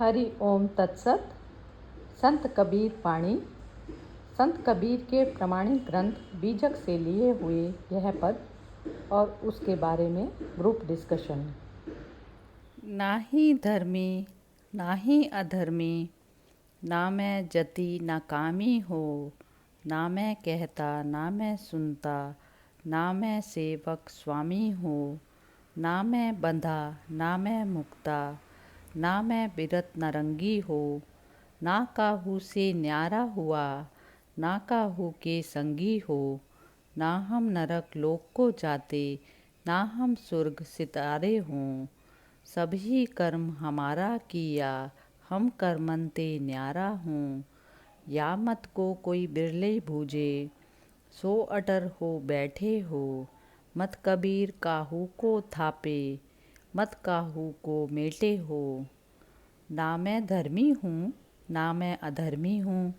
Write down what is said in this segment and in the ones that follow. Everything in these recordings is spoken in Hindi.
हरि ओम तत्सत। संत कबीर पाणी। संत कबीर के प्रमाणिक ग्रंथ बीजक से लिए हुए यह पद और उसके बारे में ग्रुप डिस्कशन। ना ही धर्मी ना ही अधर्मी, ना मैं जति ना कामी हो, ना मैं कहता ना मैं सुनता, ना मैं सेवक स्वामी हो, ना मैं बंधा ना मैं मुक्ता, ना मैं बिरत नरंगी हो, ना काहू से न्यारा हुआ, ना काहू के संगी हो, ना हम नरक लोक को जाते, ना हम स्वर्ग सितारे हों। सभी कर्म हमारा किया, हम कर्मंते न्यारा हों। या मत को कोई बिरले भूजे, सो अटर हो बैठे हो। मत कबीर काहू को थापे, मत काहू को मेटे हो। ना मैं धर्मी हूँ ना मैं अधर्मी हूँ,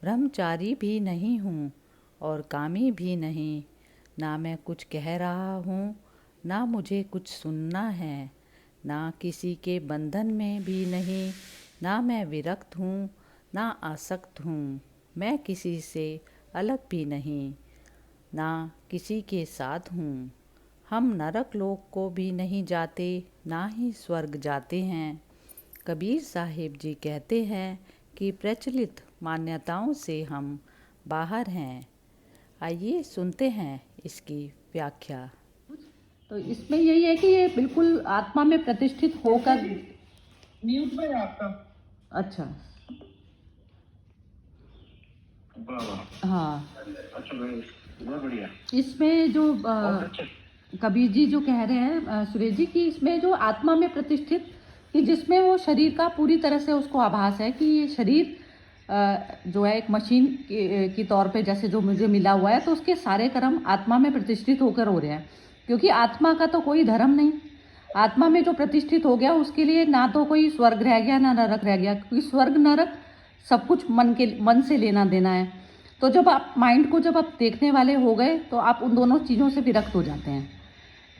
ब्रह्मचारी भी नहीं हूँ और कामी भी नहीं। ना मैं कुछ कह रहा हूँ ना मुझे कुछ सुनना है, ना किसी के बंधन में भी नहीं, ना मैं विरक्त हूँ ना आसक्त हूँ। मैं किसी से अलग भी नहीं, ना किसी के साथ हूँ। हम नरक लोक को भी नहीं जाते, ना ही स्वर्ग जाते हैं। कबीर साहिब जी कहते हैं कि प्रचलित मान्यताओं से हम बाहर हैं। आइए सुनते हैं इसकी व्याख्या। तो इसमें यही है कि ये बिल्कुल आत्मा में प्रतिष्ठित होकर म्यूट में है आपका। अच्छा हाँ अच्छा बहुत बढ़िया। इसमें जो कबीर जी जो कह रहे हैं सुरेश जी की, इसमें जो आत्मा में प्रतिष्ठित कि जिसमें वो शरीर का पूरी तरह से उसको आभास है कि ये शरीर जो है एक मशीन की तौर पे जैसे जो मुझे मिला हुआ है, तो उसके सारे कर्म आत्मा में प्रतिष्ठित होकर हो रहे हैं। क्योंकि आत्मा का तो कोई धर्म नहीं, आत्मा में जो प्रतिष्ठित हो गया उसके लिए ना तो कोई स्वर्ग रह गया ना नरक रह गया, क्योंकि स्वर्ग नरक सब कुछ मन से लेना देना है। तो जब आप माइंड को जब आप देखने वाले हो गए तो आप उन दोनों चीज़ों से विरक्त हो जाते हैं।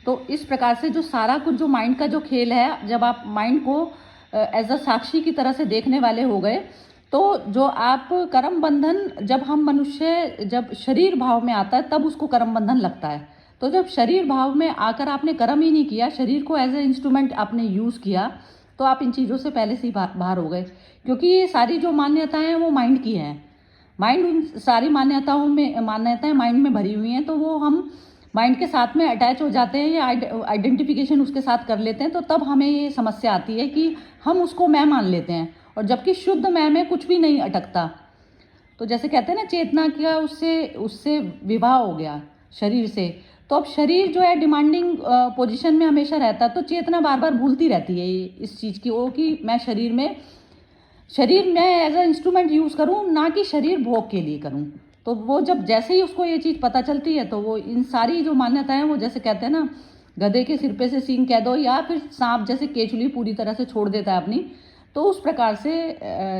तो इस प्रकार से जो सारा कुछ जो माइंड का जो खेल है, जब आप माइंड को एज अ साक्षी की तरह से देखने वाले हो गए, तो जो आप कर्म बंधन, जब हम मनुष्य जब शरीर भाव में आता है तब उसको कर्म बंधन लगता है। तो जब शरीर भाव में आकर आपने कर्म ही नहीं किया, शरीर को एज ए इंस्ट्रूमेंट आपने यूज़ किया, तो आप इन चीज़ों से पहले से ही बाहर हो गए। क्योंकि ये सारी जो मान्यताएं हैं वो माइंड की हैं। माइंड उन सारी मान्यताएं माइंड में भरी हुई हैं, तो वो हम माइंड के साथ में अटैच हो जाते हैं या आइडेंटिफिकेशन उसके साथ कर लेते हैं। तो तब हमें ये समस्या आती है कि हम उसको मैं मान लेते हैं, और जबकि शुद्ध मैं में कुछ भी नहीं अटकता। तो जैसे कहते हैं ना, चेतना का उससे उससे विवाह हो गया शरीर से। तो अब शरीर जो है डिमांडिंग पोजीशन में हमेशा रहता है, तो चेतना बार बार भूलती रहती है इस चीज़ की वो कि मैं शरीर में एज अ इंस्ट्रूमेंट यूज़ करूँ, ना कि शरीर भोग के लिए करूँ। तो वो जब जैसे ही उसको ये चीज़ पता चलती है, तो वो इन सारी जो मान्यताएं हैं, वो जैसे कहते हैं ना, गधे के सिर पे से सींग कह दो, या फिर सांप जैसे केचुली पूरी तरह से छोड़ देता है अपनी। तो उस प्रकार से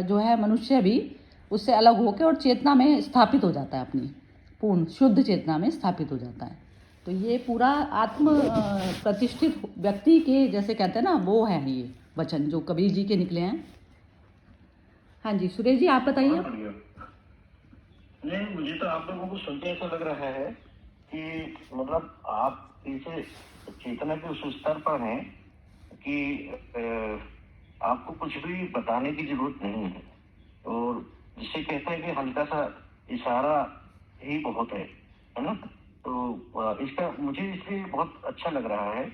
जो है मनुष्य भी उससे अलग होकर और चेतना में स्थापित हो जाता है, अपनी पूर्ण शुद्ध चेतना में स्थापित हो जाता है। तो ये पूरा आत्म प्रतिष्ठित व्यक्ति के, जैसे कहते हैं ना, वो है ये वचन जो कबीर जी के निकले हैं। हाँ जी सुरेश जी, आप बताइए। नहीं, मुझे तो आप लोगों को सुनते ऐसा लग रहा है कि मतलब आप इसे चेतना के उस स्तर पर हैं कि आपको कुछ भी बताने की जरूरत नहीं है, और जिसे कहते हैं कि हल्का सा इशारा ही बहुत है ना। तो इसका मुझे इसलिए बहुत अच्छा लग रहा है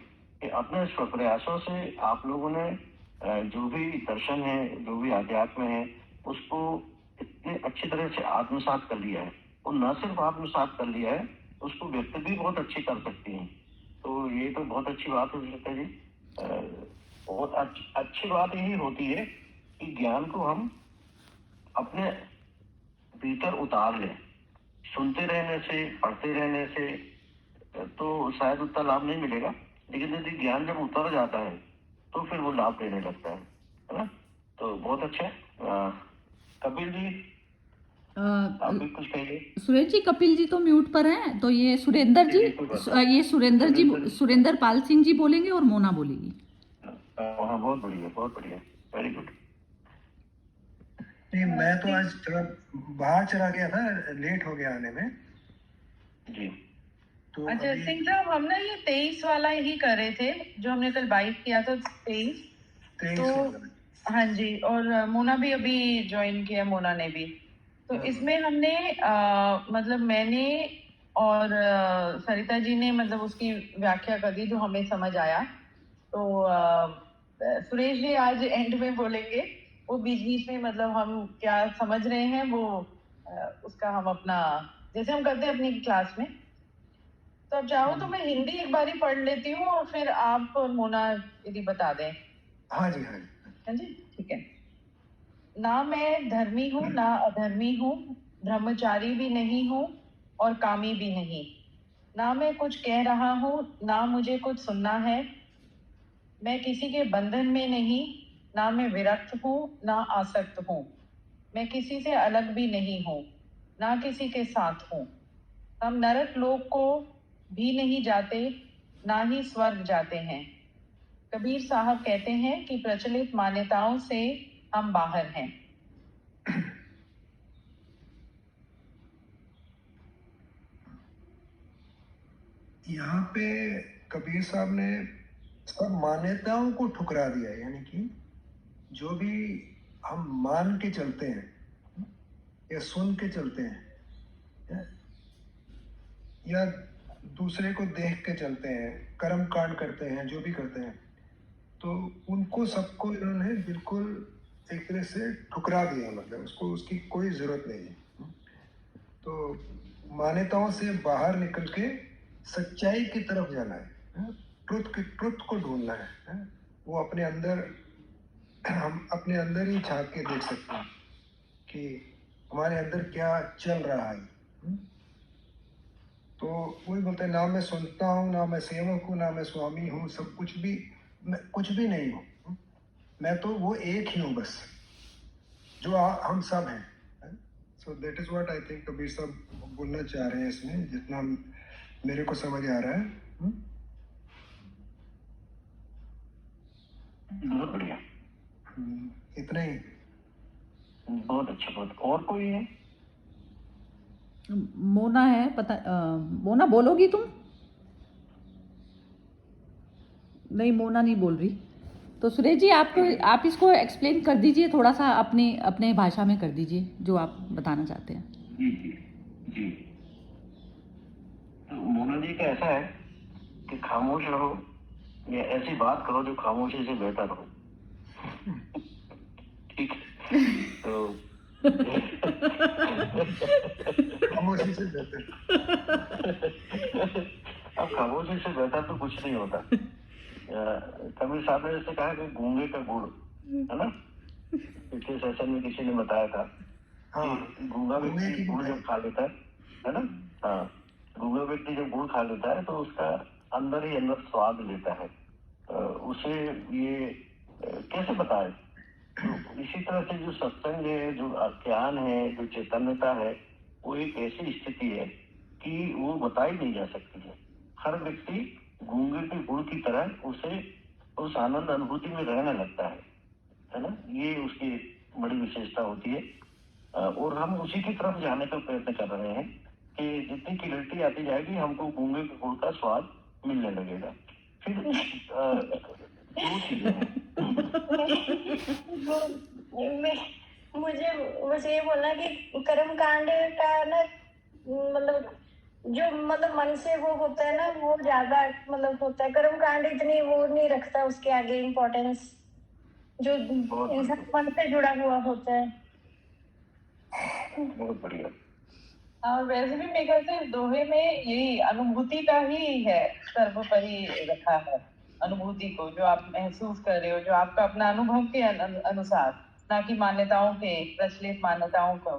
कि अपने स्वप्रयासों से आप लोगों ने जो भी दर्शन है, जो भी आध्यात्म है, उसको इतने अच्छी तरह से आत्मसात कर लिया है। और न सिर्फ आत्मसात कर लिया है, उसको व्यक्त भी बहुत अच्छी कर सकती हैं। तो ये तो बहुत अच्छी बात है श्वेता जी। बहुत अच्छी बात यही होती है कि ज्ञान को हम अपने भीतर उतार लें। सुनते रहने से, पढ़ते रहने से तो शायद उतना लाभ नहीं मिलेगा, लेकिन यदि ज्ञान जब उतर जाता है तो फिर वो लाभ देने लगता है ना। तो बहुत अच्छा। कपिल जी, आप भी कुछ कहिए। सुरेश जी, कपिल जी तो म्यूट पर हैं, तो ये सुरेंद्र जी, ये सुरेंद्र पाल सिंह जी बोलेंगे और मोना बोलेगी। हाँ बहुत बढ़िया, बहुत बढ़िया, वेरी गुड। नहीं, मैं तो आज थोड़ा बाहर चला गया था, लेट हो गया आने में। जी तो अच्छा अभी सिंह साहब, हम ना ये 23 वाला ही कर रहे थे जो हमने कल 22 किया था, 23। 23 तो वाला। हाँ जी, और मोना भी अभी ज्वाइन किया, मोना ने भी। तो हाँ। इसमें हमने मतलब मैंने और सरिता जी ने मतलब उसकी व्याख्या कर दी जो हमें समझ आया। तो सुरेश जी आज एंड में बोलेंगे, वो बीच बीच में मतलब हम क्या समझ रहे हैं वो उसका हम अपना जैसे हम करते हैं अपनी क्लास में। तो अब चाहो तो मैं हिंदी एक बारी पढ़ लेती हूँ और फिर आप और मोना यदि बता दें। हाँ जी, हाँ जी। हाँ जी, ठीक है। ना मैं धर्मी हूँ ना अधर्मी हूँ, ब्रह्मचारी भी नहीं हूँ और कामी भी नहीं। ना मैं कुछ कह रहा हूँ ना मुझे कुछ सुनना है। मैं किसी के बंधन में नहीं, ना मैं विरक्त हूँ ना आसक्त हूँ। मैं किसी से अलग भी नहीं हूँ, ना किसी के साथ हूँ। हम नरक लोक को भी नहीं जाते, ना ही स्वर्ग जाते हैं। कबीर साहब कहते हैं कि प्रचलित मान्यताओं से हम बाहर हैं। यहाँ पे कबीर साहब ने सब मान्यताओं को ठुकरा दिया है, यानी कि जो भी हम मान के चलते हैं या सुन के चलते हैं या दूसरे को देख के चलते हैं, कर्म कांड करते हैं, जो भी करते हैं, तो उनको सबको इन्होंने बिल्कुल एक तरह से ठुकरा दिया, मतलब उसको उसकी कोई जरूरत नहीं है। तो मान्यताओं से बाहर निकल के सच्चाई की तरफ जाना है, ट्रुथ को ढूंढना है। वो अपने अंदर, हम अपने अंदर ही झांक के देख सकते हैं कि हमारे अंदर क्या चल रहा है। तो वही बोलते हैं, ना मैं सुनता हूँ ना मैं सेवक हूँ ना मैं स्वामी हूँ, सब कुछ भी, मैं कुछ भी नहीं हूँ। मैं तो वो एक ही हूँ बस, जो हम सब हैं। So that is what I think Kabir साहब बोलना चाह रहे हैं इसमें, जितना मेरे को समझ आ रहा है। बहुत बढ़िया। इतना ही। बहुत अच्छा। बहुत और कोई है? मोना है, पता मोना बोलोगी तुम? नहीं, मोना नहीं बोल रही। तो सुरेश जी आप इसको एक्सप्लेन कर दीजिए थोड़ा सा, अपने अपने भाषा में कर दीजिए जो आप बताना चाहते हैं। जी जी जी। तो मोना जी का ऐसा है कि खामोश रहो या ऐसी बात करो जो खामोशी से बेहतर हो। ठीक है? तो खामोशी से बेहतर। अब खामोशी से बेहतर तो कुछ नहीं होता। कबीर साहब ने जैसे कहा कि गूंगे का गुड़, है ना? पिछले सेशन में किसी ने बताया था कि गूंगा व्यक्ति गुड़ जब खा लेता है ना? हाँ, गूंगा व्यक्ति जब गुड़ खा लेता है तो उसका अंदर ही अंदर स्वाद लेता है। उसे ये कैसे बताए? तो इसी तरह से जो सत्संग है, जो ज्ञान है, जो चैतन्यता है, वो एक ऐसी स्थिति है कि वो बताई नहीं जा सकती है। हर व्यक्ति गूंगे के गुड़ की तरह उसे उस आनंद अनुभूति में रहने लगता है ना? ये उसकी बड़ी विशेषता होती है। और हम उसी की तरफ जाने का प्रयत्न कर रहे हैं कि जितनी क्लियरिटी आती जाएगी हमको गूंगे के गुड़ का स्वाद मिलने लगेगा। फिर दो चीजें हैं। मुझे बस ये बोलना कि कर्म कांड का ना, मतलब जो मतलब मन से वो होता है ना, वो ज्यादा मतलब होता है। कर्म कांड इतनी वो नहीं रखता उसके आगे इम्पोर्टेंस, जो इंसान मन से जुड़ा हुआ होता है। बहुत बढ़िया। और वैसे भी मेरे ख्याल से दोहे में यही अनुभूति का ही है, सर्वोपरि रखा है। अनुभूति को जो आप महसूस कर रहे हो, जो आपका अपना अनुभव के अनुसार, ना कि मान्यताओं के, प्रचलित मान्यताओं को।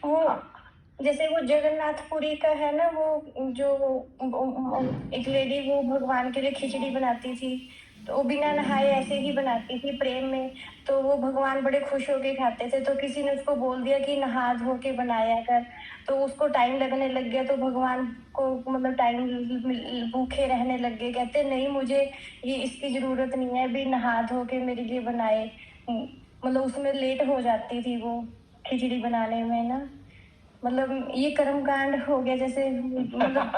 वो जैसे वो जगन्नाथपुरी का है ना, वो जो एक लेडी वो भगवान के लिए खिचड़ी बनाती थी, तो वो बिना नहाए ऐसे ही बनाती थी प्रेम में, तो वो भगवान बड़े खुश होके खाते थे। तो किसी ने उसको बोल दिया कि नहा धो के बनाया कर, तो उसको टाइम लगने लग गया, तो भगवान को मतलब टाइम भूखे रहने लग गए। कहते नहीं, मुझे ये इसकी जरूरत नहीं है, भी नहा धो के मेरे लिए बनाए। मतलब उसमें लेट हो जाती थी वो खिचड़ी बनाने में ना, मतलब ये कर्म कांड हो गया जैसे, मतलब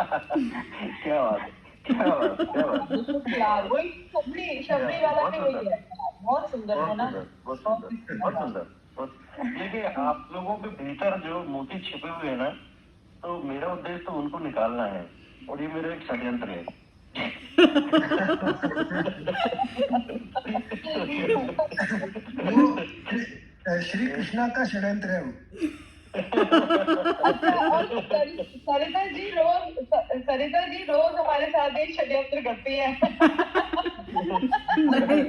क्या बात है, क्या बात, क्या बात। यार वही शबरी शबरी वाला बहुत भी सुंदर, वही है। बहुत सुंदर है बहुत ना। सुंदर, बहुत बहुत सुंदर, सुंदर बहुत है। सुंदर, बहुत। देखिए आप लोगों के भीतर जो मोती छिपे हुए हैं ना, तो मेरा उद्देश्य तो उनको निकालना है, और ये मेरा एक षड्यंत्र है। वो श्री कृष्णा का षड्यंत्र है वो। अच्छा, और सरिता जी रोज हमारे साथ एक षड्यंत्र करती है। नहीं,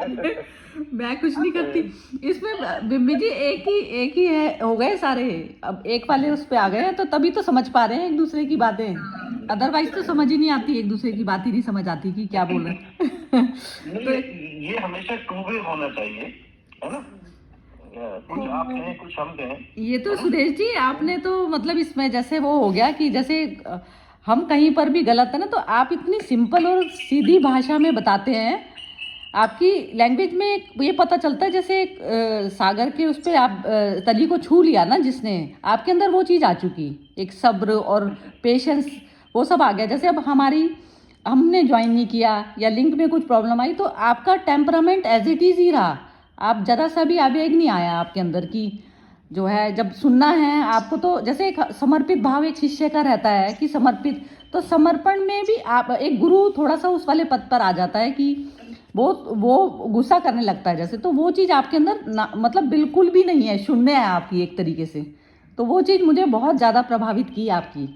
मैं कुछ नहीं करती इसमें। बिम्बी जी एक ही है, हो गए सारे। अब एक वाले उस पे आ गए हैं, तो तभी तो समझ पा रहे हैं एक दूसरे की बातें। अदरवाइज तो समझ ही नहीं आती, एक दूसरे की बात ही नहीं समझ आती कि क्या बोल रहे हैं। तो ये हमेशा टू वे होना चाहिए, है ना। कुछ आप कहें, कुछ हम कहें। ये तो सुरेश जी आपने तो मतलब इसमें जैसे वो हो गया कि जैसे हम कहीं पर भी गलत है ना, तो आप इतनी सिंपल और सीधी भाषा में बताते हैं। आपकी लैंग्वेज में ये पता चलता है, जैसे सागर के उस पे आप तली को छू लिया ना जिसने, आपके अंदर वो चीज़ आ चुकी, एक सब्र और पेशेंस, वो सब आ गया। जैसे अब हमने ज्वाइन नहीं किया या लिंक में कुछ प्रॉब्लम आई, तो आपका टेम्परामेंट एज इट इज़ ही रहा। आप ज़रा सा भी आवेग नहीं आया आपके अंदर की, जो है जब सुनना है आपको, तो जैसे एक समर्पित भाव एक शिष्य का रहता है कि समर्पित, तो समर्पण में भी आप एक गुरु थोड़ा सा उस वाले पद पर आ जाता है कि वो गुस्सा करने लगता है जैसे, तो वो चीज़ आपके अंदर मतलब बिल्कुल भी नहीं है, शून्य है आपकी एक तरीके से। तो वो चीज़ मुझे बहुत ज़्यादा प्रभावित की आपकी,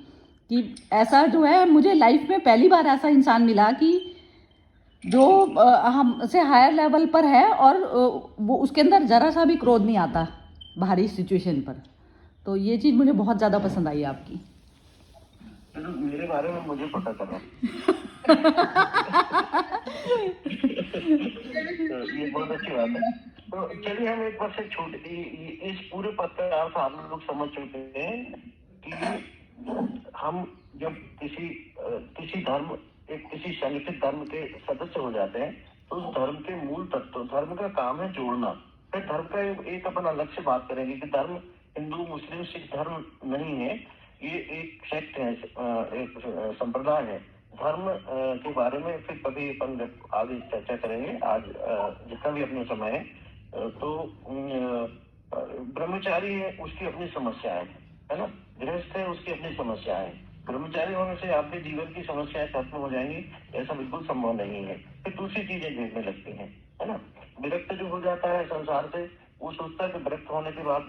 कि ऐसा जो है मुझे लाइफ में पहली बार ऐसा इंसान मिला कि जो हमसे हायर लेवल पर है, और वो उसके अंदर ज़रा सा भी क्रोध नहीं आता बाहरी सिचुएशन पर। तो ये चीज़ मुझे बहुत ज़्यादा पसंद आई आपकी। मेरे बारे में मुझे पता चला। तो ये बहुत अच्छी बात है। तो चलिए हम एक बार से इस पूरे पद का अर्थ आप लोग समझ चुके हैं कि हम जब किसी धर्म, किसी संगठित धर्म के सदस्य हो जाते हैं, तो उस धर्म के मूल तत्व, धर्म का काम है जोड़ना। फिर धर्म का एक अपन अलग से बात करेंगे कि धर्म हिंदू, मुस्लिम, सिख धर्म नहीं है, ये एक सेक्ट है, एक संप्रदाय है। धर्म के बारे में फिर कभी अपन आगे चर्चा करेंगे। आज जितना भी अपने समय है, तो ब्रह्मचारी है, उसकी अपनी समस्याएं है ना, गृहस्थ है, उसकी अपनी समस्याएं। ब्रह्मचारी होने से आपके जीवन की समस्याएं खत्म हो जाएंगी, ऐसा बिल्कुल संभव नहीं है। फिर दूसरी चीजें देखने लगती हैं, है ना। विरक्त जो हो जाता है संसार से, वो सोचता है कि विरक्त होने के बाद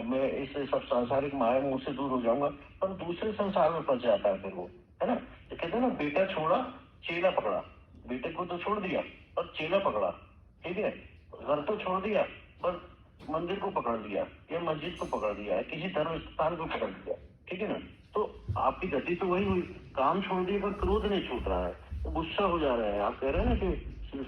मैं इस सब सांसारिक माया मोह से दूर हो जाऊंगा, पर दूसरे संसार में फंस जाता है फिर वो, है ना। तो कहते हैं ना, बेटा छोड़ा चेला पकड़ा। बेटे को तो छोड़ दिया पर चेला पकड़ा, ठीक है। घर तो छोड़ दिया पर मंदिर को पकड़ लिया, या मस्जिद को पकड़ लिया, या किसी धर्म स्थान को पकड़ लिया, ठीक है ना। तो आपकी गति तो वही हुई, काम छोड़ दिए पर क्रोध नहीं छूट रहा है, तो गुस्सा हो जा रहे हैं। आप कह रहे हैं ना कि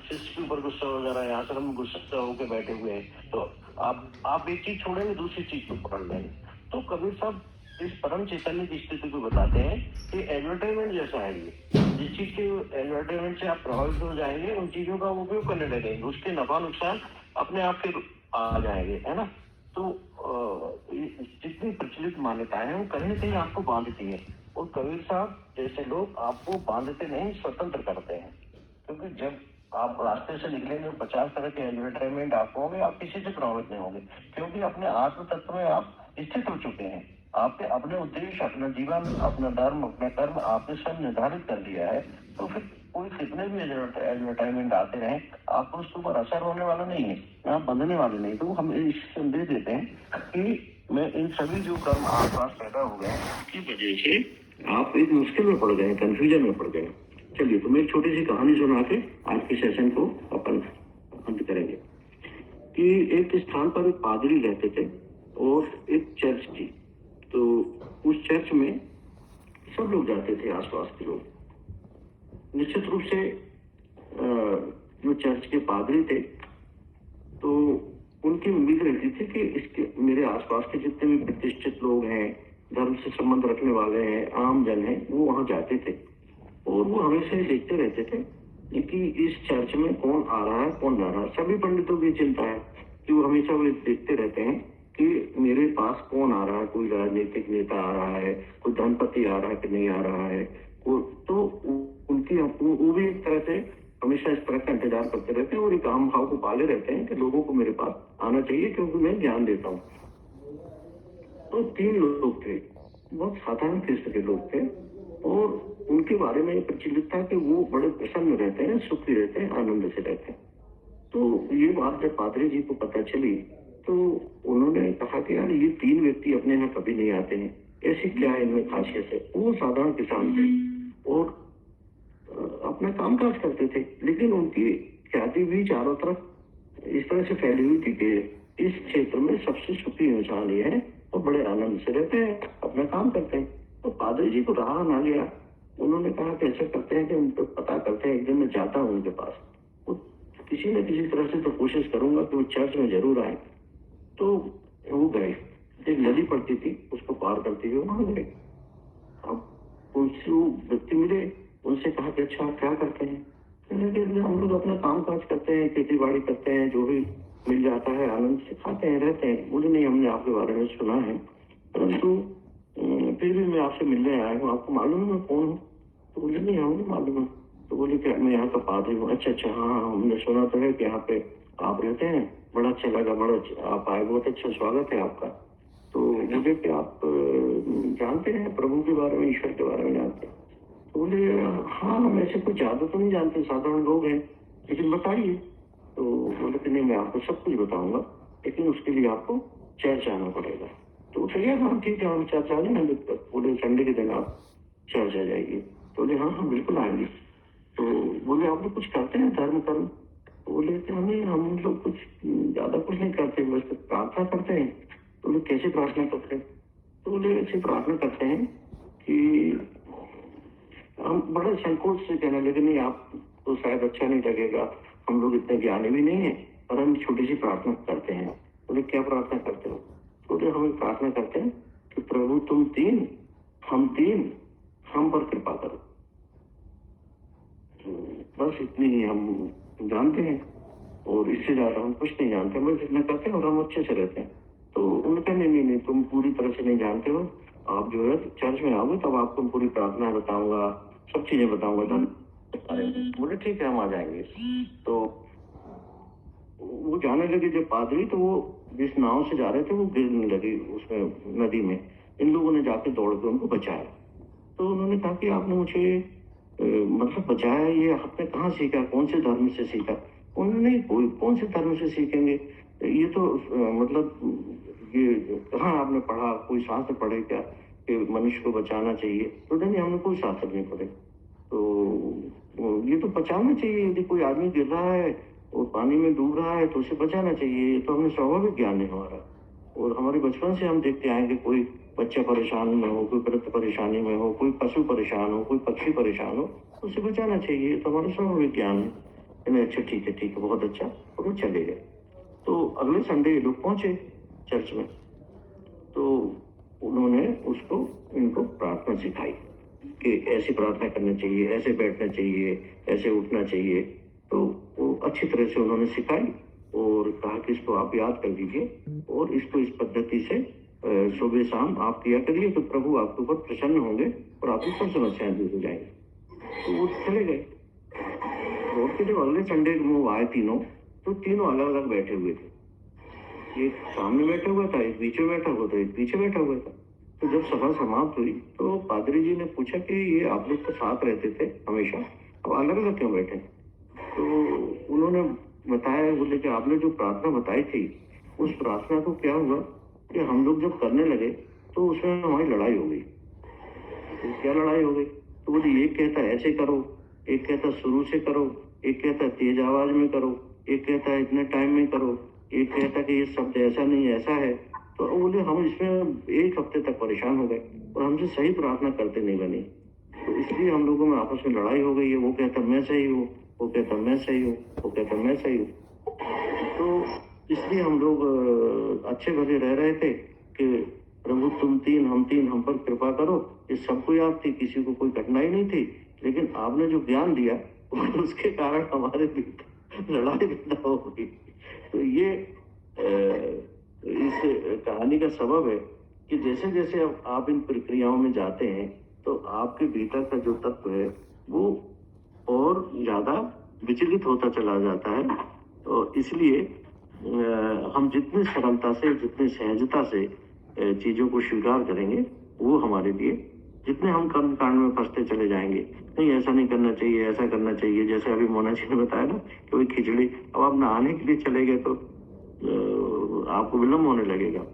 शिष्य के ऊपर गुस्सा हो जा रहा है, यहाँ से हम गुस्सा होकर बैठे हुए हैं, तो आप एक चीज छोड़ेंगे, दूसरी चीज को पकड़ लेंगे। तो कबीर साहब इस परम चैतन्य की स्थिति को बताते हैं कि एडवर्टाइजमेंट जैसा है ये, जिस चीज के एडवर्टाइजमेंट से आप प्रभावित हो जाएंगे, उन चीजों का उपयोग करने लगेंगे, उसके नफा नुकसान अपने आप फिर आ जाएंगे, है ना। तो जितनी प्रचलित मान्यताएं हैं वो कहीं ना कहीं आपको बांधती है, और कबीर साहब जैसे लोग आपको बांधते नहीं, स्वतंत्र करते हैं। क्योंकि जब आप रास्ते से निकलेंगे, 50 तरह के एडवर्टाइजमेंट आपको होंगे, आप किसी से प्रभावित नहीं होंगे, क्योंकि अपने आत्म तत्व में आप स्थित हो चुके हैं। आपने अपने उद्देश्य, अपना जीवन, अपना धर्म, अपना कर्म आपने सब निर्धारित कर दिया है। तो फिर कोई कितने भी एडवर्टाइजमेंट आते रहे, आपको उसके ऊपर असर होने वाला नहीं है, आप बंधने वाले नहीं। तो हम इस संदेश देते हैं कि मैं इन सभी जो कर्म आपके पास पैदा हो गए की वजह से आप एक मुश्किल में पड़ गए, कंफ्यूजन में पड़ गए। चलिए, तो मैं एक छोटी सी कहानी सुना के आज के सेशन को अपन अंत करेंगे। कि एक स्थान पर एक पादरी रहते थे और एक चर्च थी। तो उस चर्च में सब लोग जाते थे, आसपास के लोग। निश्चित रूप से जो चर्च के पादरी थे, तो उनकी उम्मीद रहती थी कि इसके मेरे आसपास के जितने भी प्रतिष्ठित लोग हैं, धर्म से संबंध रखने वाले हैं, आम जन हैं, वो वहां जाते थे, और वो हमेशा ही देखते रहते थे कि इस चर्च में कौन आ रहा है, कौन जा रहा है। सभी पंडितों की चिंता है कि कि वो हमेशा वो देखते रहते हैं कि मेरे पास कौन आ रहा है, कोई राजनीतिक नेता आ रहा है, कोई धनपति आ रहा है कि नहीं आ रहा है। तो उनकी वो भी एक तरह से हमेशा इस तरह का इंतजार करते रहते हैं और एक आम भाव को पाले रहते हैं कि लोगों को मेरे पास आना चाहिए क्योंकि मैं ज्ञान देता हूँ। तो 3 लोग थे, बहुत साधारण किस्म के लोग थे और उनके बारे में प्रचलित था कि वो बड़े प्रसन्न रहते हैं, सुखी रहते हैं, आनंद से रहते हैं। तो ये बात जब पादरी जी को पता चली तो उन्होंने कहा कि यार ये 3 व्यक्ति अपने यहाँ कभी नहीं आते हैं, ऐसी क्या है इनमें खासियत है। वो साधारण किसान थे और अपना कामकाज करते थे, लेकिन उनकी ख्याति भी चारों तरफ इस तरह से फैली हुई थी कि इस क्षेत्र में सबसे सुखी इंसान ये है और बड़े आनंद से रहते हैं, अपना काम करते हैं। तो पादरी जी को रहा ना गया, उन्होंने कहा कि ऐसा करते हैं कि उनको पता करते हैं, एक दिन मैं जाता हूँ उनके पास, वो किसी न किसी तरह से तो कोशिश करूंगा कि वो चर्च में जरूर आए। तो वो गए, एक नदी पड़ती थी उसको पार करते हुए वहां गए। अब उनसे वो व्यक्ति मिले, उनसे कहा कि अच्छा आप क्या करते हैं? हम लोग अपना काम काज करते हैं, खेती बाड़ी करते हैं, जो भी मिल जाता है आनंद से खाते हैं, रहते हैं। बोले नहीं, हमने आपके बारे में सुना है, परंतु फिर भी मैं आपसे मिलने आया हूँ, आपको मालूम है मैं कौन हूँ? तो बोले नहीं, हमें मालूम है। तो बोले कि मैं यहाँ का पादरी हूँ। अच्छा हाँ, हमने सुना तो है कि यहाँ पे आप रहते हैं, बड़ा अच्छा लगा, आप आए, बहुत अच्छा स्वागत है आपका। तो मुझे कि आप जानते हैं प्रभु के बारे में, ईश्वर के बारे में जानते हैं? तो बोले हाँ, हम ऐसे कुछ ज्यादा तो नहीं जानते, साधारण लोग हैं, लेकिन बताइए। तो बोले कि नहीं, मैं आपको सब कुछ बताऊंगा, लेकिन उसके लिए आपको चर्च आना पड़ेगा। तो चलिए हाँ ठीक है, हम चर्च आ जाएंगे। बोले संडे के दिन आप चर्च आ जाइए। तो बोले हाँ बिल्कुल आएंगे। तो बोले आप लोग कुछ करते हैं धर्म कर्म? तो बोले कि हम लोग कुछ ज्यादा कुछ नहीं करते, बस प्रार्थना करते हैं। तो बोले कैसे प्रार्थना करते हैं? तो बोले ऐसे प्रार्थना करते हैं कि हम बड़े संकोच से कहने लगे, नहीं आप तो शायद अच्छा नहीं लगेगा, हम लोग इतने ज्ञानी भी नहीं है, पर हम छोटी सी प्रार्थना करते हैं। बोले क्या प्रार्थना करते हो? बोले हम प्रार्थना करते हैं कि प्रभु तुम 3, हम 3, हम पर कृपा करो। बस इतनी ही हम जानते हैं और इससे ज्यादा हम कुछ नहीं जानते, बस इतना करते हैं और हम अच्छे से रहते हैं। तो उन्होंने कहा नहीं, तुम पूरी तरह से नहीं जानते हो, आप जो है चर्च में आओगे तब आपको पूरी प्रार्थना बताऊंगा, सब चीजें बताऊंगा। बोले ठीक है, हम आ जाएंगे। तो वो जाने लगे जब पादरी, तो वो जिस नाव से जा रहे थे वो गिरने लगी उसमें नदी में। इन लोगों ने जाके दौड़ के उनको बचाया। तो उन्होंने कहा कि आपने मुझे मतलब बचाया, ये आपने कहाँ सीखा, कौन से धर्म से सीखा? उन्होंने कोई कौन से धर्म से सीखेंगे, ये तो मतलब ये कहाँ आपने पढ़ा, कोई शास्त्र पढ़े क्या कि मनुष्य को बचाना चाहिए? तो नहीं, हमने कोई शास्त्र नहीं पढ़े। तो ये तो बचाना चाहिए, यदि कोई आदमी गिर रहा है और पानी में डूब रहा है तो उसे बचाना चाहिए, ये तो हमें स्वाभाविक ज्ञान है हमारा। और हमारे बचपन से हम देखते आए कि कोई बच्चा परेशान में हो, कोई वृद्ध परेशानी में हो, कोई पशु परेशान हो, कोई पक्षी परेशान हो, तो उसे बचाना चाहिए, तो हमारा स्वाभाविक ज्ञान है। अच्छा ठीक है, बहुत अच्छा। और वो चले गए। तो अगले संडे ये लोग पहुंचे चर्च में, तो उन्होंने इनको प्रार्थना सिखाई कि ऐसी प्रार्थना करनी चाहिए, ऐसे बैठना चाहिए, ऐसे उठना चाहिए। तो वो अच्छी तरह से उन्होंने सिखाई और कहा कि इसको आप याद कर लीजिए और इसको इस पद्धति से सुबह शाम आप किया करिए, तो प्रभु आपके ऊपर प्रसन्न होंगे और आपकी सब समस्याएं दूर हो जाएंगी। तो वो चले गए। और फिर जब अगले संडे वो आए तीनों, तो तीनों अलग अलग बैठे हुए थे। एक सामने बैठा हुआ था, एक बीच में बैठा हुआ था, एक पीछे बैठा हुआ था। तो जब सभा समाप्त हुई तो पादरी जी ने पूछा कि ये आप लोग तो साथ रहते थे हमेशा, अब अलग अलग क्यों बैठे? तो उन्होंने बताया, बोले कि आपने जो प्रार्थना बताई थी उस प्रार्थना को क्या हुआ कि हम लोग जब करने लगे तो उसमें हमारी लड़ाई हो गई। तो क्या लड़ाई हो गई? तो बोले एक कहता है ऐसे करो, एक कहता शुरू से करो, एक कहता तेज आवाज में करो, एक कहता है इतने टाइम में करो, एक कहता कि ये शब्द ऐसा नहीं ऐसा है। तो बोले हम इसमें 1 हफ्ते तक परेशान हो गए और हमसे सही प्रार्थना करते नहीं बनी। तो इसलिए हम लोगों में आपस में लड़ाई हो गई है। वो कहता मैं सही हूँ, वो कहता मैं सही हूँ, वो कहता मैं सही हूँ। तो इसलिए हम लोग अच्छे भले रह रहे थे कि प्रभु तुम 3, हम 3, हम पर कृपा करो। ये सबको याद थी, किसी को कोई कठिनाई नहीं थी, लेकिन आपने जो ज्ञान दिया उसके कारण हमारे लड़ाई पैदा हो गई। तो ये इस कहानी का सबब है कि जैसे जैसे अब आप इन प्रक्रियाओं में जाते हैं तो आपके भीतर का जो तत्व है वो और ज्यादा विचलित होता चला जाता है। तो इसलिए हम जितनी सरलता से, जितनी सहजता से चीजों को स्वीकार करेंगे वो हमारे लिए, जितने हम कर्म कांड में फंसते चले जाएंगे, नहीं ऐसा नहीं करना चाहिए, ऐसा करना चाहिए, जैसे अभी मोना जी ने बताया ना कि वही खिचड़ी, अब आप नहाने के लिए चले गए तो आपको विलम्ब होने लगेगा,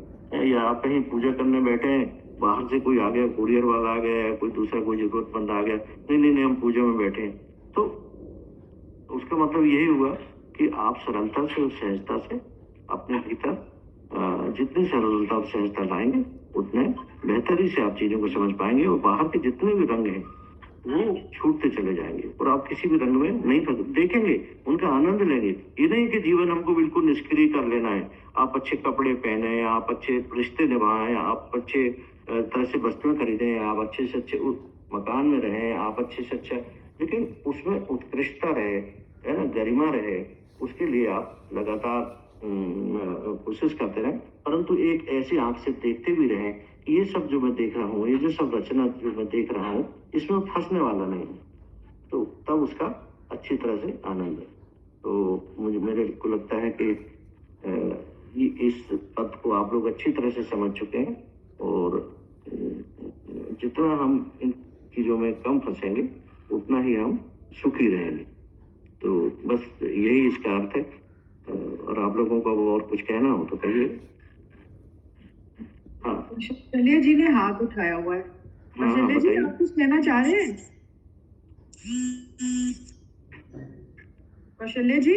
या आप कहीं पूजा करने बैठे हैं, बाहर से कोई आ गया, कुरियर वाला आ गया, कोई दूसरा कोई जरूरतमंद आ गया, नहीं नहीं नहीं हम पूजा में बैठे हैं, तो उसका मतलब यही हुआ कि आप सरलता से और सहजता से अपने भीतर जितनी सरलता और सहजता लाएंगे उतने बेहतरी से आप चीजों को समझ पाएंगे और बाहर के जितने भी रंग हैं वो छूटते चले जाएंगे और आप किसी भी रंग में नहीं फंस देखेंगे, उनका आनंद लेंगे। ये नहीं कि जीवन हमको बिल्कुल निष्क्रिय कर लेना है, आप अच्छे कपड़े पहने, आप अच्छे रिश्ते निभाएं, आप अच्छे तरह से वस्तुएं खरीदें, आप अच्छे से अच्छे मकान में रहें, आप अच्छे से अच्छा, लेकिन उसमें उत्कृष्टता रहे, है ना, गरिमा रहे, उसके लिए आप लगातार कोशिश करते रहें, परंतु एक ऐसी आंख से देखते भी रहें कि ये सब जो मैं देख रहा हूँ, ये जो सब रचना जो मैं देख रहा हूँ, इसमें फंसने वाला नहीं है, तो तब उसका अच्छी तरह से आनंद है। तो मेरे को लगता है कि इस पद को आप लोग अच्छी तरह से समझ चुके हैं और जितना हम इन चीजों में कम फंसेंगे उतना ही हम सुखी रहेंगे। तो बस यही इसका अर्थ है। और आप लोगों को और कुछ कहना हो तो कहिए। हाँ, कौशल्या जी ने हाथ उठाया हुआ है। हाँ, कौशल्या जी, आप कुछ कहना चाह रहे हैं? कौशल्या जी,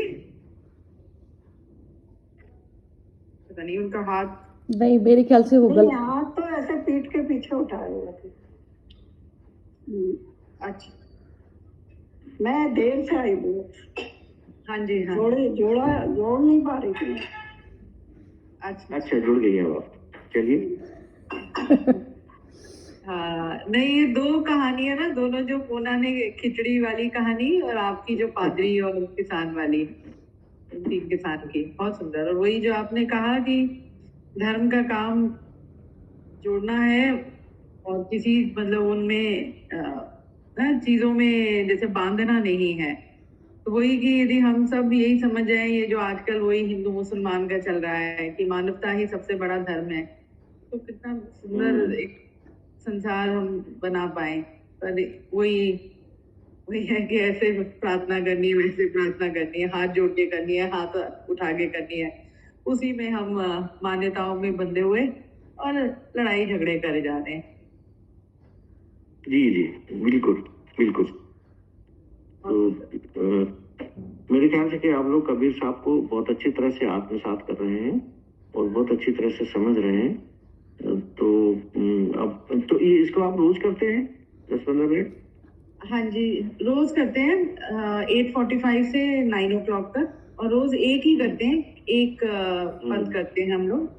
पता नहीं उनका हाथ, नहीं मेरे ख्याल से वो गलत। हाथ तो ऐसे पीठ के पीछे उठाए हुए थे। अच्छा, मैं देर से आई हूँ, हाँ जी, हाँ, जोड़ नहीं पा रही थी। अच्छा जुड़ गई है आप, चलिए। हाँ, नहीं ये दो कहानियां ना, दोनों जो पूना ने खिचड़ी वाली कहानी और आपकी जो पादरी और किसान वाली, तीन किसान की, बहुत सुंदर। और वही जो आपने कहा कि धर्म का काम जोड़ना है और किसी मतलब उनमें चीजों में जैसे बांधना नहीं है, तो वही कि यदि हम सब यही समझ जाए, ये जो आजकल वही हिंदू मुसलमान का चल रहा है कि मानवता ही सबसे बड़ा धर्म है, तो कितना सुंदर एक संसार हम बना पाए। पर वही है कि ऐसे प्रार्थना करनी है, वैसे प्रार्थना करनी है, हाथ जोड़ के करनी है, हाथ उठा के करनी है, उसी में हम मान्यताओं में बंधे हुए और लड़ाई झगड़े करे जा रहे हैं। जी जी, बिल्कुल बिल्कुल। तो मेरे ख्याल से कि आप लोग कबीर साहब को बहुत अच्छी तरह से आत्मसात कर रहे हैं और बहुत अच्छी तरह से समझ रहे हैं। तो अब तो ये इसको आप रोज करते हैं 10-15 मिनट? हाँ जी, रोज करते हैं 8:45 से 9 o'clock तक, और रोज एक ही करते हैं, एक पद करते हैं हम लोग,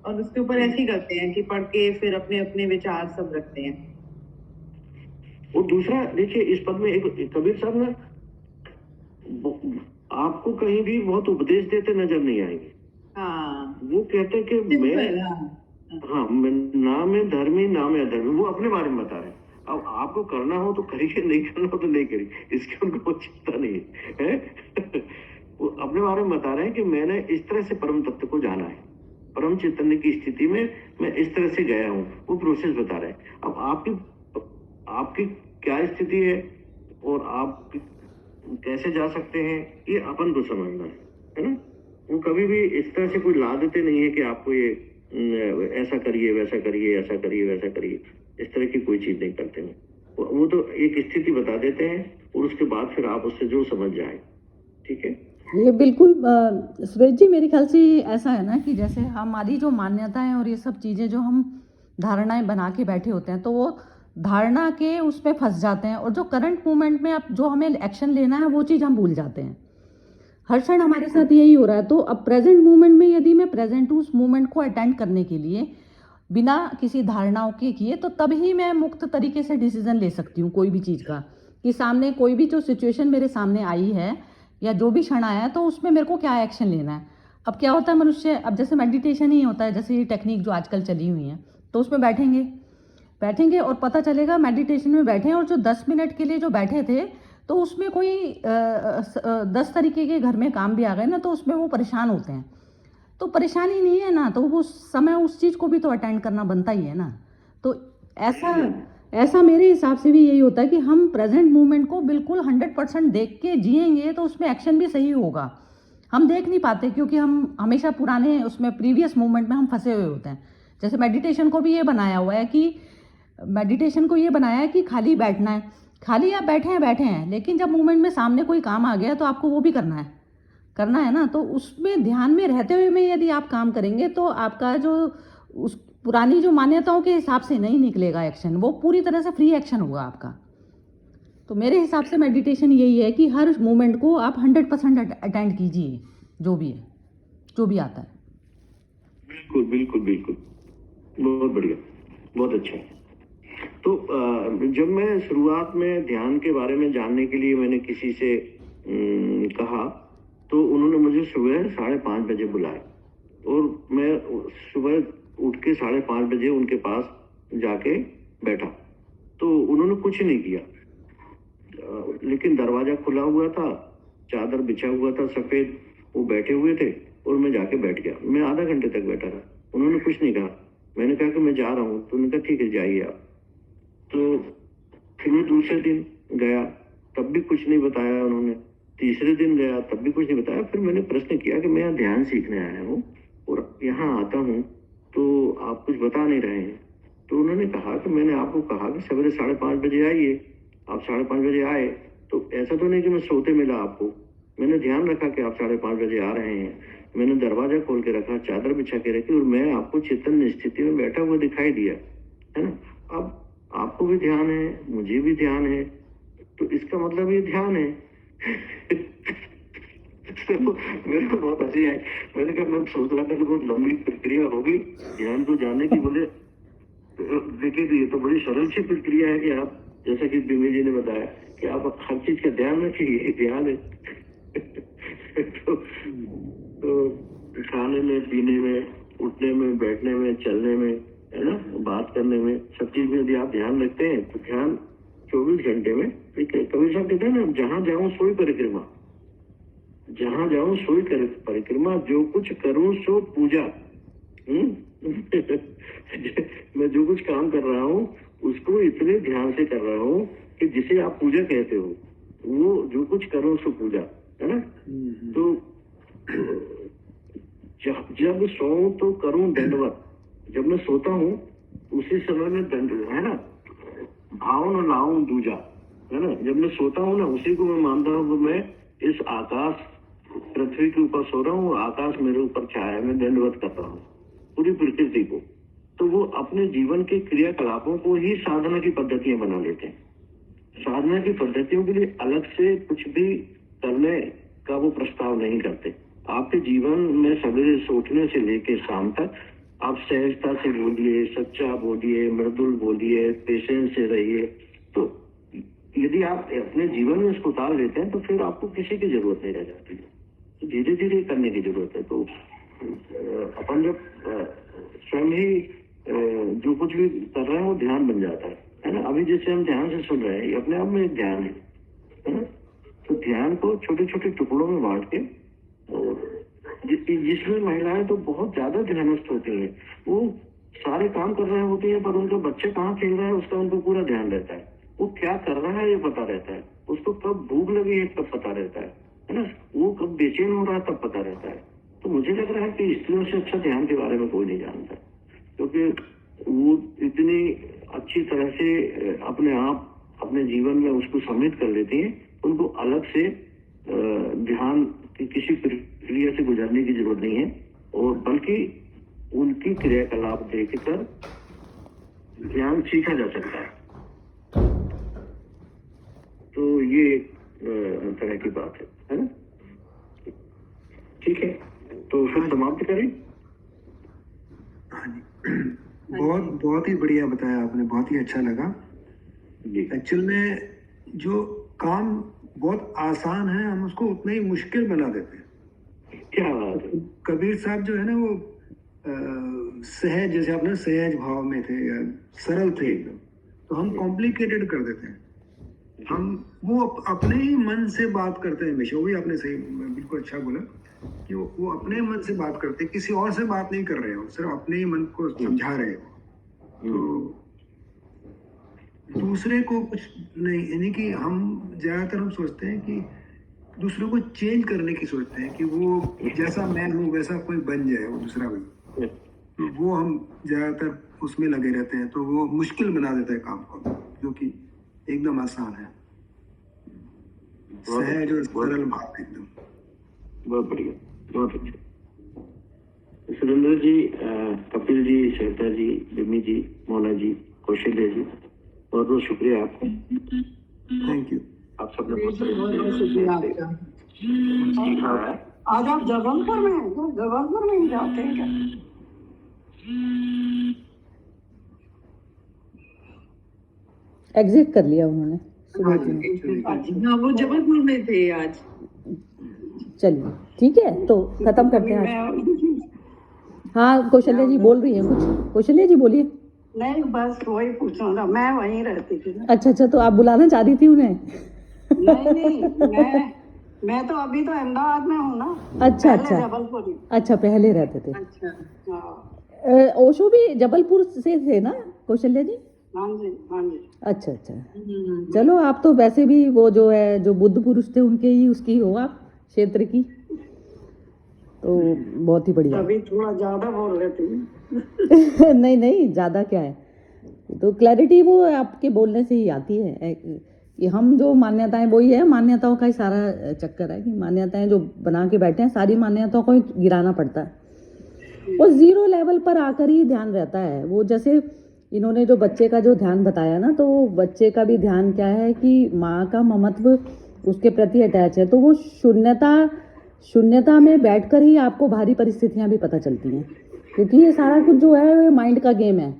और उसके ऊपर ऐसे ही करते हैं कि पढ़ के फिर अपने अपने विचार सब रखते हैं। और दूसरा देखिए, इस पद में एक कबीर साहब ना आपको कहीं भी बहुत उपदेश देते नजर नहीं आएंगे। हाँ, वो कहते हैं कि मैं, हाँ, ना मैं धर्मी ना मैं अधर्मी, वो अपने बारे में बता रहे हैं। अब आपको करना हो तो करिए, नहीं करना हो तो नहीं करिए, इसकी उनको चिंता नहीं है। वो अपने बारे में बता रहे हैं कि मैंने इस तरह से परम तत्व को जाना है, परम चैतन्य की स्थिति में मैं इस तरह से गया हूँ, वो प्रोसेस बता रहे हैं। अब आपकी क्या स्थिति है और आप कैसे जा सकते हैं, ये अपन को समझना है ना। वो कभी भी इस तरह से कोई ला देते नहीं है कि आपको ये ऐसा करिए, वैसा करिए, ऐसा करिए, वैसा करिए, इस तरह की कोई चीज नहीं करते हैं। वो तो एक स्थिति बता देते हैं और उसके बाद फिर आप उससे जो समझ जाए, ठीक है। ये बिल्कुल सुरेश जी, मेरे ख्याल से ऐसा है ना कि जैसे हमारी जो मान्यताएं और ये सब चीज़ें जो हम धारणाएं बना के बैठे होते हैं, तो वो धारणा के उसमें फंस जाते हैं, और जो करंट मोमेंट में अब जो हमें एक्शन लेना है वो चीज़ हम भूल जाते हैं। हर क्षण हमारे साथ यही हो रहा है। तो अब प्रेजेंट मोमेंट में यदि मैं प्रेजेंट हूँ, उस मोमेंट को अटेंड करने के लिए बिना किसी धारणाओं के किए, तो तभी मैं मुक्त तरीके से डिसीजन ले सकती हूँ कोई भी चीज़ का, कि सामने कोई भी जो सिचुएशन मेरे सामने आई है या जो भी क्षण आया है, तो उसमें मेरे को क्या एक्शन लेना है। अब क्या होता है मनुष्य, अब जैसे मेडिटेशन ही होता है, जैसे ये टेक्निक जो आजकल चली हुई है, तो उसमें बैठेंगे और पता चलेगा मेडिटेशन में बैठे हैं, और जो 10 मिनट के लिए जो बैठे थे, तो उसमें कोई 10 तरीके के घर में काम भी आ गए ना, तो उसमें वो परेशान होते हैं। तो परेशानी नहीं है ना, तो वो समय उस चीज़ को भी तो अटेंड करना बनता ही है ना। तो ऐसा मेरे हिसाब से भी यही होता है कि हम प्रेजेंट मोमेंट को बिल्कुल 100% देख के जिएंगे, तो उसमें एक्शन भी सही होगा। हम देख नहीं पाते क्योंकि हम हमेशा पुराने उसमें प्रीवियस मोमेंट में हम फंसे हुए होते हैं। जैसे मेडिटेशन को भी ये बनाया हुआ है कि खाली बैठना है, खाली आप बैठे हैं, लेकिन जब मोमेंट में सामने कोई काम आ गया तो आपको वो भी करना है ना। तो उसमें ध्यान में रहते हुए में यदि आप काम करेंगे तो आपका जो उस पुरानी जो मान्यताओं के हिसाब से नहीं निकलेगा एक्शन, वो पूरी तरह से फ्री एक्शन होगा आपका। तो मेरे हिसाब से मेडिटेशन यही है कि हर मोमेंट को आप 100% अटेंड कीजिए, जो भी आता है। बिल्कुल बिल्कुल बिल्कुल, बहुत बढ़िया, बहुत अच्छा। तो जब मैं शुरुआत में ध्यान के बारे में जानने के लिए मैंने किसी से कहा, तो उन्होंने मुझे सुबह 5:30 बजे बुलाया, और मैं सुबह उठ के 5:30 बजे उनके पास जाके बैठा। तो उन्होंने कुछ नहीं किया, लेकिन दरवाजा खुला हुआ था, चादर बिछा हुआ था सफेद, वो बैठे हुए थे, और मैं जाके बैठ गया। मैं आधा घंटे तक बैठा रहा, उन्होंने कुछ नहीं कहा। मैंने कहा कि मैं जा रहा हूँ, तो उन्होंने कहा ठीक है जाइए आप। तो फिर मैं दूसरे दिन गया, तब भी कुछ नहीं बताया उन्होंने। तीसरे दिन गया, तब भी कुछ नहीं बताया। फिर मैंने प्रश्न किया कि मैं यहाँ ध्यान सीखने आया हूँ और यहाँ आता हूँ, तो आप कुछ बता नहीं रहे हैं। तो उन्होंने कहा कि मैंने आपको कहा कि सवेरे 5:30 बजे आइए। आप 5:30 बजे आए, तो ऐसा तो नहीं कि मैं सोते मिला आपको। मैंने ध्यान रखा कि आप 5:30 बजे आ रहे हैं, मैंने दरवाजा खोल के रखा, चादर बिछा के रखी, और मैं आपको चेतन स्थिति में बैठा हुआ दिखाई दिया, है ना। अब आपको भी ध्यान है, मुझे भी ध्यान है, तो इसका मतलब ये ध्यान है। तो मेरे को बहुत हंसी आई। मैंने कहा मैं सोच रहा था कि बहुत लंबी प्रक्रिया होगी ध्यान को जानने की। बोले देखिए ये तो बड़ी सरल सी प्रक्रिया है कि आप, जैसा कि बिमी जी ने बताया कि आप हर चीज का ध्यान रखिए, ये ध्यान है। तो खाने में, पीने में, उठने में, बैठने में, चलने में, है ना, बात करने में, सब चीज में यदि आप ध्यान रखते हैं तो ध्यान 24 घंटे में। कबीर साहब कहते हैं ना, जहां जाऊं सोई परिक्रमा, जहां जाऊं सोई परिक्रमा, जो कुछ करूं सो पूजा। मैं जो कुछ काम कर रहा हूँ उसको इतने ध्यान से कर रहा हूँ कि जिसे आप पूजा कहते हो, वो जो कुछ करो सो पूजा, है ना। तो जब सोऊं तो करूं दंडवत, जब मैं सोता हूँ उसी समय में दंड, है ना, भाव न लाऊं दूजा, है ना। जब मैं सोता हूँ ना, उसी को मैं मानता हूँ कि मैं इस आकाश पृथ्वी के ऊपर सो रहा हूँ, आकाश मेरे ऊपर छाया है, मैं दंडवत कर रहा हूँ पूरी प्रकृति को। तो वो अपने जीवन के क्रियाकलापों को ही साधना की पद्धतियां बना लेते हैं। साधना की पद्धतियों के लिए अलग से कुछ भी करने का वो प्रस्ताव नहीं करते। आपके जीवन में सवेरे से उठने से लेकर शाम तक आप सहजता से बोलिए, सच्चा बोलिए, मृदुल बोलिए, पेशेंस से रहिए। तो यदि आप अपने जीवन में इसको उतार लेते हैं तो फिर आपको किसी की जरूरत नहीं रह जाती है। तो धीरे धीरे करने की जरूरत है। तो अपन जब स्वयं ही जो कुछ भी कर रहे हैं वो ध्यान बन जाता है ना। अभी जैसे हम ध्यान से सुन रहे हैं, ये अपने आप में एक ध्यान है ना। तो ध्यान को छोटे छोटे टुकड़ों में बांट के, जिसमें महिलाएं तो बहुत ज्यादा ध्यानस्थ होती हैं, वो सारे काम कर रहे होते हैं, पर उनका बच्चे कहाँ खेल रहा है उसका उनको पूरा ध्यान रहता है। वो क्या कर रहा है ये पता रहता है, उसको कब भूख लगी है तब पता रहता है ना, वो कब बेचैन हो रहा है तब पता रहता है। तो मुझे लग रहा है कि स्त्रियों से अच्छा ध्यान के बारे में कोई नहीं जानता, क्योंकि वो इतनी अच्छी तरह से अपने आप अपने जीवन में उसको सम्मिलित कर लेती हैं, उनको अलग से ध्यान की किसी प्रक्रिया से गुजरने की जरूरत नहीं है, और बल्कि उनकी क्रियाकलाप देखकर ध्यान सीखा जा सकता है। तो ये एक तरह की बात है ना। ठीक है, तो फिर समाप्त करें। हाँ जी, बहुत ही बढ़िया बताया आपने, बहुत ही अच्छा लगा। एक्चुअल में जो काम बहुत आसान है हम उसको उतना ही मुश्किल बना देते हैं। क्या बात है। कबीर साहब जो है ना वो सहज, जैसे अपने सहज भाव में थे या सरल थे एकदम, तो हम कॉम्प्लिकेटेड कर देते हैं। हम वो अपने ही मन से बात करते हैं हमेशा। वो भी आपने सही बिल्कुल अच्छा बोला कि वो अपने मन से बात करते हैं, किसी और से बात नहीं कर रहे हो, सिर्फ अपने ही मन को समझा रहे हो। तो दूसरे को कुछ नहीं, यानी कि हम ज्यादातर हम सोचते हैं कि दूसरे को चेंज करने की सोचते हैं कि वो जैसा मैं हूँ वैसा कोई बन जाए वो दूसरा भी। तो वो हम ज्यादातर उसमें लगे रहते हैं, तो वो मुश्किल बना देता है काम को, जो कि एकदम आसान है। सहज और सरल भाव एकदम। बहुत बढ़िया, बहुत अच्छा। सुरेंद्र जी, कपिल जी, श्वेता जी, जिम्मी जी, मोना जी, कौशल्या जी, बहुत बहुत शुक्रिया आपका। Thank you. आप सबने बहुत बहुत शुक्रिया आपका। सीखा है। आज आप जबलपुर में हैं क्या? जबलपुर में ही जाते हैं क्या? एग्जिट कर लिया उन्होंने सुबह जी। हाँ, वो जबलपुर में थे आज। चलिए ठीक है, तो खत्म करते हैं आज। हाँ कौशल्या जी बोल रही है कुछ। कौशल्या जी बोलिए। नहीं, बस वही पूछना था, मैं वहीं रहती थी ना। अच्छा अच्छा, तो आप बुलाना चाह रही थी उन्हें? नहीं, मैं तो अभी तो अहमदाबाद में हूँ ना। अच्छा पहले अच्छा जबलपुर ही। अच्छा, पहले रहते थे। अच्छा, हाँ ओशो भी जबलपुर से थे ना कौशल्या जी? हाँ जी, हाँ जी। अच्छा अच्छा, चलो आप तो वैसे भी वो जो है जो बुद्ध पुरुष थे उनके ही उसकी हो आप क्षेत्र की, तो बहुत ही बढ़िया। अभी थोड़ा ज्यादा बोल रहे थे। नहीं नहीं, ज़्यादा क्या है, तो क्लैरिटी वो आपके बोलने से ही आती है कि हम जो मान्यताएं, वही है मान्यताओं का ही सारा चक्कर है कि मान्यताएं जो बना के बैठे हैं, सारी मान्यताओं को ही गिराना पड़ता है। वो जीरो लेवल पर आकर ही ध्यान रहता है। वो जैसे इन्होंने जो बच्चे का जो ध्यान बताया ना, तो वो बच्चे का भी ध्यान क्या है कि माँ का ममत्व उसके प्रति अटैच है, तो वो शून्यता में बैठकर ही आपको भारी परिस्थितियाँ भी पता चलती हैं, क्योंकि ये सारा कुछ जो है माइंड का गेम है।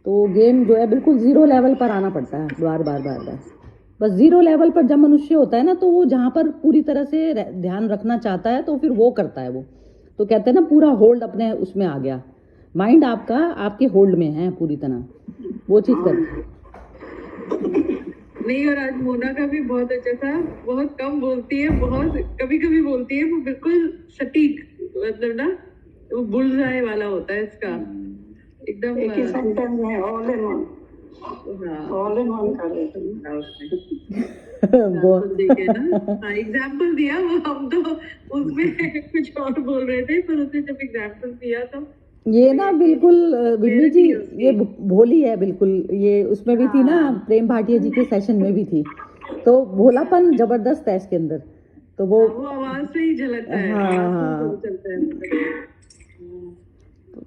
तो गेम जो है बिल्कुल जीरो लेवल पर आना पड़ता है बार बार बार बार। बस जीरो लेवल पर जब मनुष्य होता है ना, तो वो जहाँ पर पूरी तरह से ध्यान रखना चाहता है तो फिर वो करता है। वो तो कहते हैं ना, पूरा होल्ड अपने उसमें आ गया, माइंड आपका आपके होल्ड में है पूरी तरह, वो चीज़ कर। नहीं, और आज मोना का भी बहुत अच्छा था। बहुत कम बोलती है, बहुत कभी कभी बोलती है, वो बिल्कुल सटीक, मतलब ना वो बुलजाए वाला होता है इसका एकदम। एक ही सेंटेंस में all in one, all in one कर रहे थे। बहुत देखे ना, एग्जाम्पल दिया वो, हम तो उसमें कुछ और बोल रहे थे, पर उसने जब एग्जाम्पल दिया तो ये ना बिल्कुल बिन्नी जी, ये भोली है बिल्कुल। ये उसमें भी थी ना, प्रेम भाटिया जी के सेशन में भी थी, तो भोलापन जबरदस्त है इसके अंदर। तो वो आवाज से ही झलकता है। हाँ, चलता है।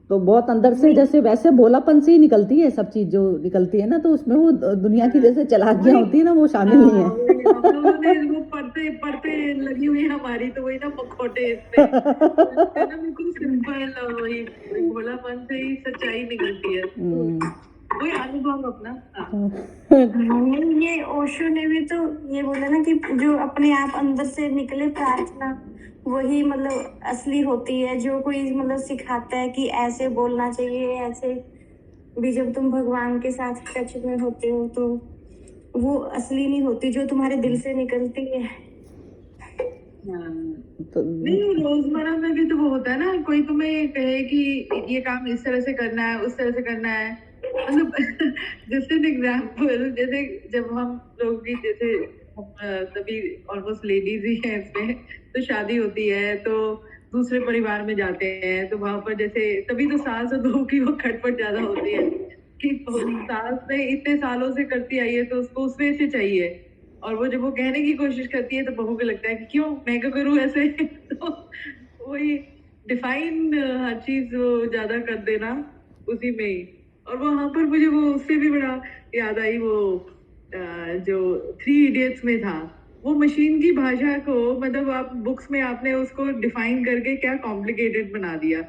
तो बहुत अंदर से, जैसे वैसे भोलापन से ही निकलती है सब चीज जो निकलती है ना, तो उसमें वो दुनिया की जैसे चालाकियां होती है ना, वो शामिल नहीं है। हम लोगों ने वो पढ़ते लगी हुई है हमारी, तो वही ना मखौटे इस पे है ना, बिल्कुल सिंपल, वही भोलापन से ही सच्चाई निकलती है, वही अनुभव अपना। ये ओशो ने भी तो ये बोला ना कि जो अपने आप अंदर से निकले प्रार्थना, वही मतलब असली होती है। जो कोई मतलब सिखाता है कि ऐसे बोलना चाहिए, ऐसे भी जब तुम भगवान के साथ टच में होते हो तो वो असली नहीं होती, जो तुम्हारे दिल से निकलती है। तो नहीं, रोजमर्रा में भी तो वो होता है ना, कोई तुम्हें कहे कि ये काम इस तरह से करना है, उस तरह से करना है, मतलब जैसे एग्जाम्पल, जैसे जब हम लोग की, जैसे सभी ऑलमोस्ट लेडीज ही हैं इसमें, तो शादी होती है तो दूसरे परिवार में जाते हैं, तो वहां पर जैसे तभी तो सास और बहू की वो खटपट ज्यादा होती है कि सास ने इतने सालों से करती आई है तो उसको उसमें से चाहिए, और वो जब वो कहने की कोशिश करती है तो बहू को लगता है कि क्यों मैं क्यों करूँ ऐसे। तो वही डिफाइन हर चीज ज्यादा कर देना उसी में ही। और वहां पर मुझे वो उससे भी बड़ा याद आई, वो जो 3 इडियट्स में था, वो मशीन की भाषा को, मतलब आप बुक्स में आपने उसको डिफाइन करके क्या कॉम्प्लिकेटेड बना दिया,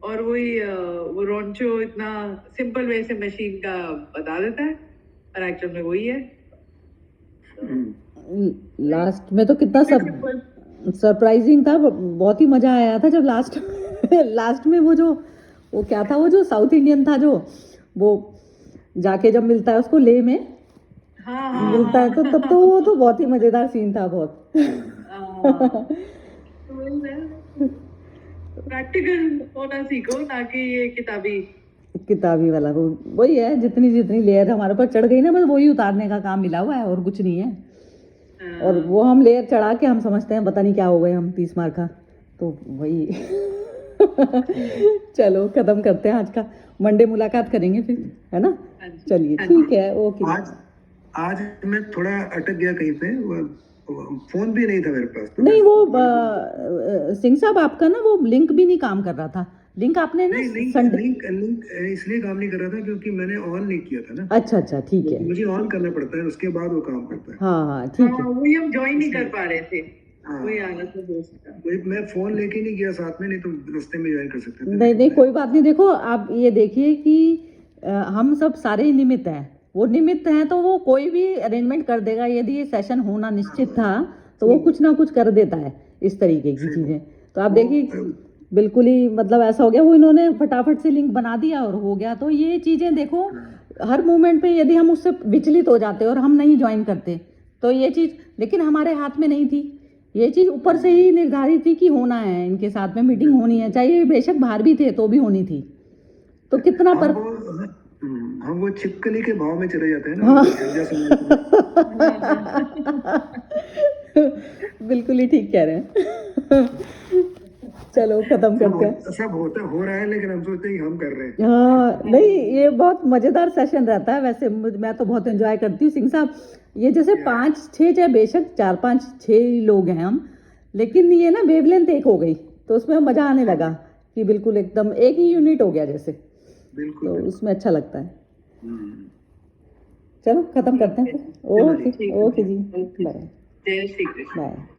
और वही वो रोंचो इतना सिंपल वे से मशीन का बता देता है, और एक्चुअल में वही है। लास्ट में तो कितना सब सरप्राइजिंग था, बहुत ही मजा आया था जब लास्ट लास्ट में वो क्या था, वो जो साउथ इंडियन था, जो वो जाके जब मिलता है उसको ले में हाँ मिलता है, तो तब तो वो तो बहुत ही मजेदार सीन था, बहुत। प्रैक्टिकल होना सीखो, ना कि ये किताबी। किताबी वाला वो वही है, जितनी जितनी लेयर हमारे ऊपर चढ़ गई ना, बस वही उतारने का काम मिला हुआ है, और कुछ नहीं है। और वो हम लेयर चढ़ा के हम समझते हैं पता नहीं क्या हो गए हम 30 मार्क का, तो वही। चलो खत्म करते हैं आज का, मंडे मुलाकात करेंगे फिर, है ना? हाँ जी, चलिए हाँ जी। ठीक है, ओके। आज मैं थोड़ा अटक गया कहीं पे, फोन भी नहीं था मेरे पास, तो नहीं, मैं- वो सिंह साहब आपका ना वो लिंक भी नहीं काम कर रहा था, लिंक आपने ना नहीं लिंक संडे। लिंक लिंक इसलिए काम नहीं कर रहा था क्योंकि मैंने ऑन नहीं किया था ना, अच्छा अच्छा, ठीक है। मुझे ऑन करना पड़ता है, उसके बाद वो काम करता है। हाँ हाँ ठीक है। हाँ, वही हम ज्वाइन नहीं कर पा रहे थे, हाँ। वही आना था दोस्त का। मैं फोन लेके नहीं गया साथ में, नहीं तो रास्ते में ज्वाइन कर सकते थे। नहीं नहीं, कोई बात नहीं। देखो आप ये देखिए कि हम सब सारे ही निमित्त हैं, वो निमित्त हैं तो वो कोई भी अरेंजमेंट कर देगा। यदि ये सेशन होना निश्चित था तो वो कुछ ना कुछ कर देता है इस तरीके की चीजें। तो आप देखिए बिल्कुल ही मतलब ऐसा हो गया, वो इन्होंने फटाफट से लिंक बना दिया और हो गया। तो ये चीजें देखो, हर मोमेंट पे यदि हम उससे विचलित हो जाते और हम नहीं ज्वाइन करते तो ये चीज, लेकिन हमारे हाथ में नहीं थी, ये चीज ऊपर से ही निर्धारित थी कि होना है, इनके साथ में मीटिंग होनी है, चाहे ये बेशक बाहर भी थे तो भी होनी थी। तो कितना पर हम वो छिपकली के भाव में चले जाते हैं ना। हाँ। जैसे बिल्कुल ही ठीक कह रहे हैं। चलो खत्म करते हैं। सब हो रहा है, लेकिन हम सोचते हैं कि हम कर रहे हैं। हाँ नहीं, ये बहुत मजेदार सेशन रहता है वैसे, मैं तो बहुत एंजॉय करती हूँ। सिंह साहब ये जैसे 5-6, चाहे बेशक 4-5-6 लोग हैं हम, लेकिन ये ना वेवलेंथ एक हो गई, तो उसमें मजा आने लगा कि बिल्कुल एकदम एक ही यूनिट हो गया जैसे, बिल्कुल तो उसमें अच्छा लगता है। हम्म। चलो खत्म करते हैं फिर। ओके ठीक है। ओके जी, ओके। बाय जय श्री कृष्ण। बाय।